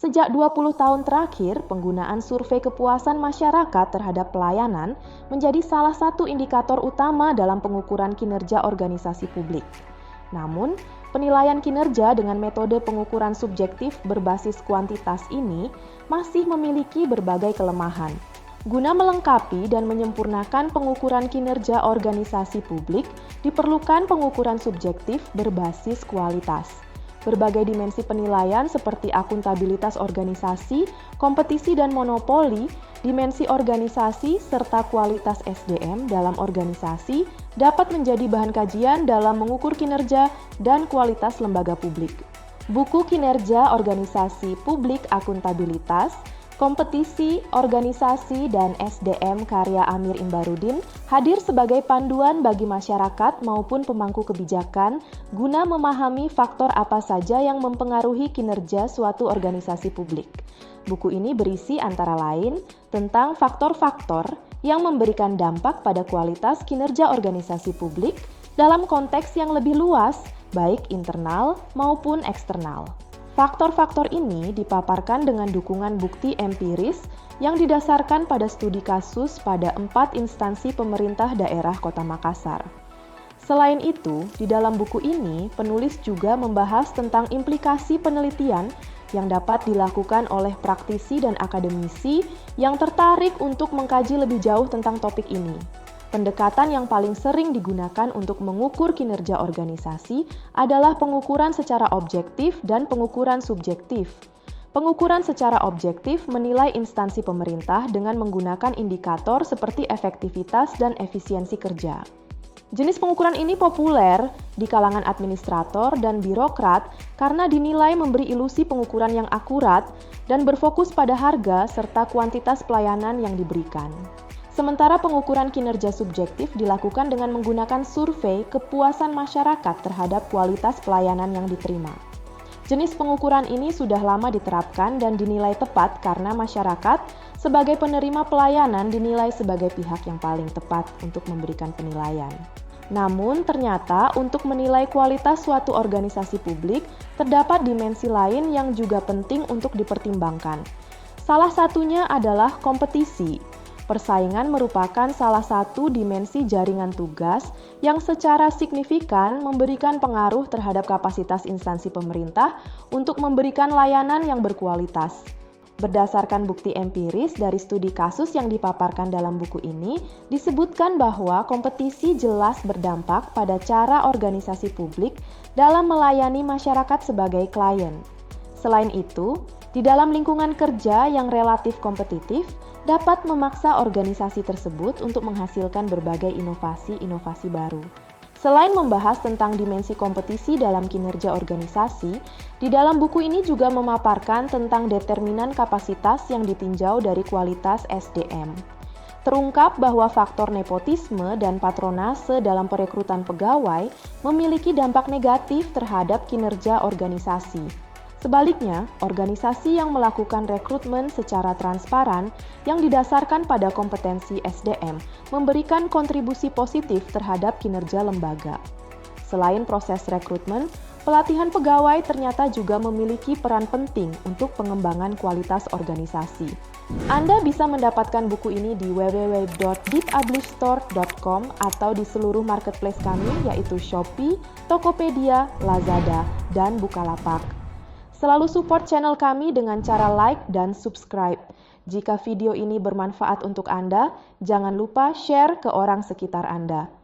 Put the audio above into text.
Sejak 20 tahun terakhir, penggunaan survei kepuasan masyarakat terhadap pelayanan menjadi salah satu indikator utama dalam pengukuran kinerja organisasi publik. Namun, penilaian kinerja dengan metode pengukuran subjektif berbasis kuantitas ini masih memiliki berbagai kelemahan. Guna melengkapi dan menyempurnakan pengukuran kinerja organisasi publik, diperlukan pengukuran subjektif berbasis kualitas. Berbagai dimensi penilaian seperti akuntabilitas organisasi, kompetisi dan monopoli, dimensi organisasi, serta kualitas SDM dalam organisasi dapat menjadi bahan kajian dalam mengukur kinerja dan kualitas lembaga publik. Buku Kinerja Organisasi Publik Akuntabilitas, Kompetisi, Organisasi, dan SDM karya Amir Imbarudin hadir sebagai panduan bagi masyarakat maupun pemangku kebijakan guna memahami faktor apa saja yang mempengaruhi kinerja suatu organisasi publik. Buku ini berisi antara lain tentang faktor-faktor yang memberikan dampak pada kualitas kinerja organisasi publik dalam konteks yang lebih luas, baik internal maupun eksternal. Faktor-faktor ini dipaparkan dengan dukungan bukti empiris yang didasarkan pada studi kasus pada 4 instansi pemerintah daerah Kota Makassar. Selain itu, di dalam buku ini, penulis juga membahas tentang implikasi penelitian yang dapat dilakukan oleh praktisi dan akademisi yang tertarik untuk mengkaji lebih jauh tentang topik ini. Pendekatan yang paling sering digunakan untuk mengukur kinerja organisasi adalah pengukuran secara objektif dan pengukuran subjektif. Pengukuran secara objektif menilai instansi pemerintah dengan menggunakan indikator seperti efektivitas dan efisiensi kerja. Jenis pengukuran ini populer di kalangan administrator dan birokrat karena dinilai memberi ilusi pengukuran yang akurat dan berfokus pada harga serta kuantitas pelayanan yang diberikan. Sementara pengukuran kinerja subjektif dilakukan dengan menggunakan survei kepuasan masyarakat terhadap kualitas pelayanan yang diterima. Jenis pengukuran ini sudah lama diterapkan dan dinilai tepat karena masyarakat sebagai penerima pelayanan dinilai sebagai pihak yang paling tepat untuk memberikan penilaian. Namun ternyata untuk menilai kualitas suatu organisasi publik terdapat dimensi lain yang juga penting untuk dipertimbangkan. Salah satunya adalah kompetisi. Persaingan merupakan salah satu dimensi jaringan tugas yang secara signifikan memberikan pengaruh terhadap kapasitas instansi pemerintah untuk memberikan layanan yang berkualitas. Berdasarkan bukti empiris dari studi kasus yang dipaparkan dalam buku ini, disebutkan bahwa kompetisi jelas berdampak pada cara organisasi publik dalam melayani masyarakat sebagai klien. Selain itu, di dalam lingkungan kerja yang relatif kompetitif, dapat memaksa organisasi tersebut untuk menghasilkan berbagai inovasi-inovasi baru. Selain membahas tentang dimensi kompetisi dalam kinerja organisasi, di dalam buku ini juga memaparkan tentang determinan kapasitas yang ditinjau dari kualitas SDM. Terungkap bahwa faktor nepotisme dan patronase dalam perekrutan pegawai memiliki dampak negatif terhadap kinerja organisasi. Sebaliknya, organisasi yang melakukan rekrutmen secara transparan yang didasarkan pada kompetensi SDM memberikan kontribusi positif terhadap kinerja lembaga. Selain proses rekrutmen, pelatihan pegawai ternyata juga memiliki peran penting untuk pengembangan kualitas organisasi. Anda bisa mendapatkan buku ini di www.deepublishstore.com atau di seluruh marketplace kami yaitu Shopee, Tokopedia, Lazada, dan Bukalapak. Selalu support channel kami dengan cara like dan subscribe. Jika video ini bermanfaat untuk Anda, jangan lupa share ke orang sekitar Anda.